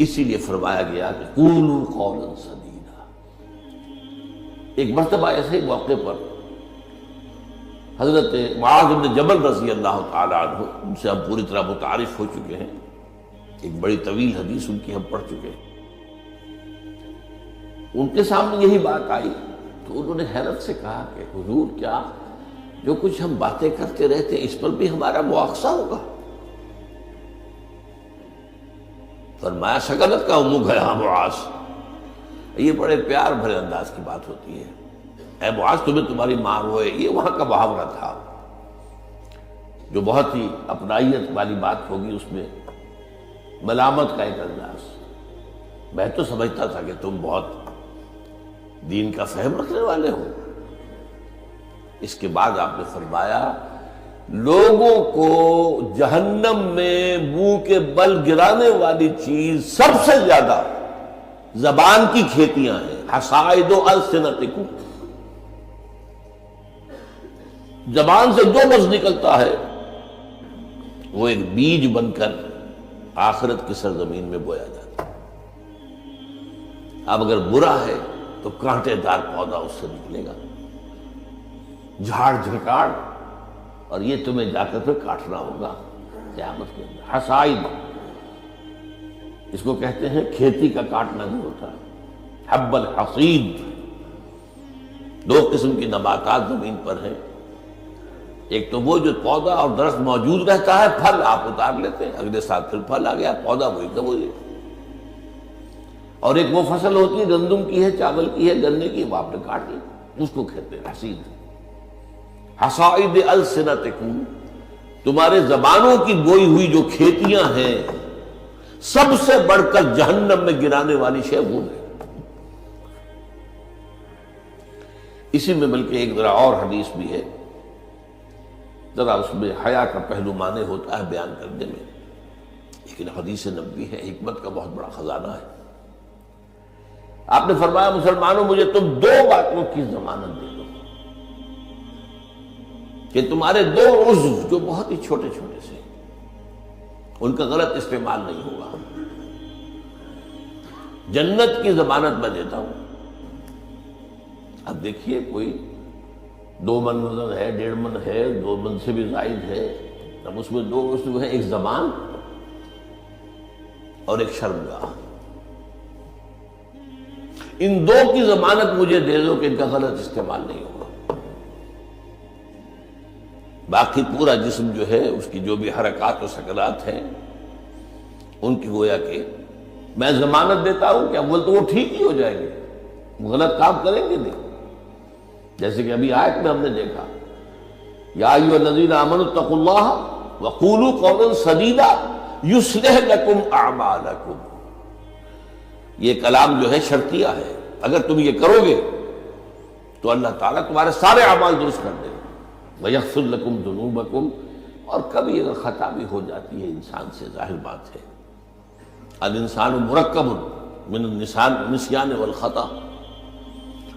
اسی لیے فرمایا گیا کہ قولوا قولا سدیدا۔ ایک مرتبہ ایسے ہی موقع پر حضرت معاذ بن جبل رضی اللہ تعالی عنہ، ان سے ہم پوری طرح متعارف ہو چکے ہیں، ایک بڑی طویل حدیث ان کی ہم پڑھ چکے ہیں، ان کے سامنے یہی بات آئی تو انہوں نے حیرت سے کہا کہ حضور، کیا جو کچھ ہم باتیں کرتے رہتے ہیں اس پر بھی ہمارا مواخذہ ہوگا؟ فرمایا شغلت کا امک ہے ہاں معاذ، یہ بڑے پیار بھرے انداز کی بات ہوتی ہے، اے معاذ تمہیں تمہاری ماں روئے، یہ وہاں کا محاورہ تھا جو بہت ہی اپنائیت والی بات ہوگی، اس میں ملامت کا ایک انداز۔ میں تو سمجھتا تھا کہ تم بہت دین کا فہم رکھنے والے ہو۔ اس کے بعد آپ نے فرمایا لوگوں کو جہنم میں منہ کے بل گرانے والی چیز سب سے زیادہ زبان کی کھیتیاں ہیں، حصائد السنتکم، زبان سے جو لفظ نکلتا ہے وہ ایک بیج بن کر آخرت کی سرزمین میں بویا جاتا ہے۔ اب اگر برا ہے تو کانٹے دار پودا اس سے نکلے گا، جھاڑ جھکاڑ، اور یہ تمہیں جا کر پھر کاٹنا ہوگا قیامت کے اندر۔ حصائد اس کو کہتے ہیں کھیتی کا کاٹنا نہیں ہوتا، حب الحصید۔ دو قسم کی نباتات زمین پر ہیں، ایک تو وہ جو پودا اور درخت موجود رہتا ہے، پھل آپ اتار لیتے ہیں، اگلے سال پھر پھل آ گیا، پودا وہی کا وہی، اور ایک وہ فصل ہوتی ہے گندم کی ہے، چاول کی ہے، گنے کی، وہ آپ نے کاٹ لی، اس کو کہتے ہیں حصید۔ حصائد السنتکم، تمہارے زبانوں کی بوئی ہوئی جو کھیتیاں ہیں، سب سے بڑھ کر جہنم میں گرانے والی شے وہ ہے۔ اسی میں بلکہ ایک ذرا اور حدیث بھی ہے، ذرا اس میں حیا کا پہلو مانے ہوتا ہے بیان کرنے میں، لیکن حدیث نبوی ہے، حکمت کا بہت بڑا خزانہ ہے۔ آپ نے فرمایا مسلمانوں مجھے تم دو باتوں کی ضمانت دے دو کہ تمہارے دو عضو جو بہت ہی چھوٹے چھوٹے سے، ان کا غلط استعمال نہیں ہوگا، جنت کی ضمانت میں دیتا ہوں۔ اب دیکھیے کوئی 2 من وزن ہے، 1.5 من ہے، 2 من سے بھی زائد ہے، اب اس میں 2 عضو ہیں، ایک زبان اور ایک شرمگاہ، ان 2 کی ضمانت مجھے دے دو کہ ان کا غلط استعمال نہیں ہوگا۔ باقی پورا جسم جو ہے اس کی جو بھی حرکات و سکنات ہیں ان کی گویا کہ میں ضمانت دیتا ہوں کہ اول تو وہ ٹھیک ہی ہو جائیں گے، وہ غلط کام کریں گے نہیں، جیسے کہ ابھی آیت میں ہم نے دیکھا یا ایھا الذین آمنوا اتقوا اللہ وقولوا قولا سدیدا یصلح لکم اعمالکم، یہ کلام جو ہے شرطیہ ہے، اگر تم یہ کرو گے تو اللہ تعالیٰ تمہارے سارے اعمال درست کر دے گا، وَيَغْفِرْ لَكُمْ ذُنُوبَكُمْ، اور کبھی اگر خطا بھی ہو جاتی ہے انسان سے، ظاہر بات ہے الانسان مرکب من النسیان والخطا،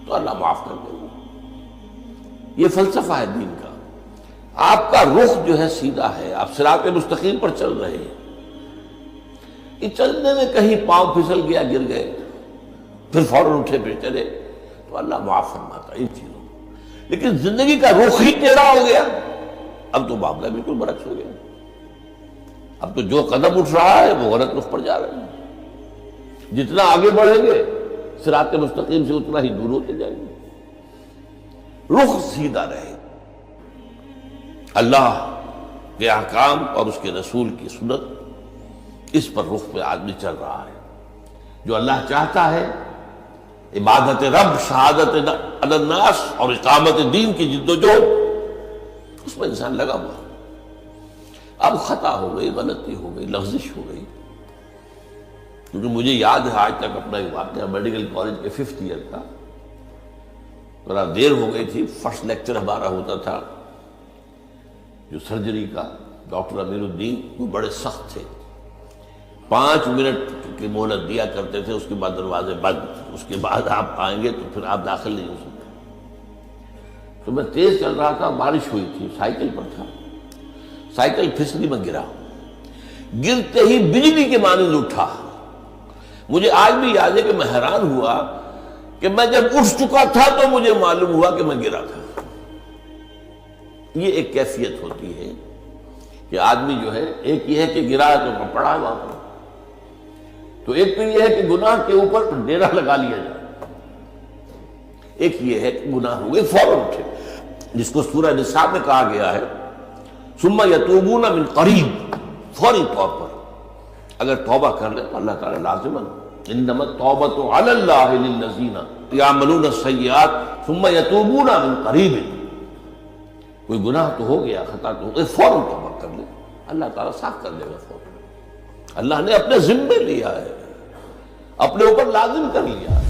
تو اللہ معاف کر دے گا۔ یہ فلسفہ ہے دین کا، آپ کا رخ جو ہے سیدھا ہے، آپ صراط مستقیم پر چل رہے ہیں، یہ چلنے میں کہیں پاؤں پھسل گیا، گر گئے، پھر فوراً اٹھے پھر چلے تو اللہ معاف فرماتا ہے ان چیزوں۔ لیکن زندگی کا رخ ہی ٹیڑھا ہو گیا، اب تو معاملہ بالکل برعکس ہو گیا، اب تو جو قدم اٹھ رہا ہے وہ غلط رخ پر جا رہے ہیں، جتنا آگے بڑھیں گے صراط مستقیم سے اتنا ہی دور ہوتے جائیں گے۔ رخ سیدھا رہے، اللہ کے احکام اور اس کے رسول کی سنت، اس پر رخ پہ آدمی چل رہا ہے۔ جو اللہ چاہتا ہے، عبادت رب، شہادت علی الناس اور اقامت دین کی جد و جہد، اس میں انسان لگا ہوا۔ اب خطا ہو گئی، غلطی ہو گئی، لغزش ہو گئی، کیونکہ مجھے یاد ہے آج تک اپنا ایک واقعہ میڈیکل کالج کے 5th ایئر کا، ذرا دیر ہو گئی تھی، فرسٹ لیکچر ہمارا ہوتا تھا جو سرجری کا، ڈاکٹر امیر الدین وہ بڑے سخت تھے، 5 منٹ کی مہلت دیا کرتے تھے، اس کے بعد دروازے بند، اس کے بعد آپ آئیں گے تو پھر آپ داخل نہیں ہو سکتے۔ تو میں تیز چل رہا تھا، بارش ہوئی تھی، سائیکل پر تھا، سائیکل پھسلی میں گرا، گرتے ہی بجلی کے مانند اٹھا مجھے آج بھی یاد ہے کہ میں حیران ہوا کہ میں جب اٹھ چکا تھا تو مجھے معلوم ہوا کہ میں گرا تھا۔ یہ ایک کیفیت ہوتی ہے کہ آدمی جو ہے، ایک یہ ہے کہ گرا ہے تو پڑا وہاں پر، تو ایک پھر یہ ہے کہ گناہ کے اوپر ڈیرا لگا لیا جائے، ایک یہ ہے کہ گناہ ہو گئے فوراً اٹھے، جس کو سورہ نساء میں کہا گیا ہے ثم یتوبون من قریب، فوری طور پر اگر توبہ کر لیں تو اللہ تعالیٰ لازماً انما التوبۃ علی اللہ للذین یعملون السیئات ثم یتوبون من قریب، کوئی گناہ تو ہو گیا، خطا تو ہو گئی، فوراً توبہ کر لیں، اللہ تعالیٰ صاف کر دے گا فوراً۔ اللہ نے اپنے ذمے لیا ہے، اپنے اوپر لازم کر لیا ہے۔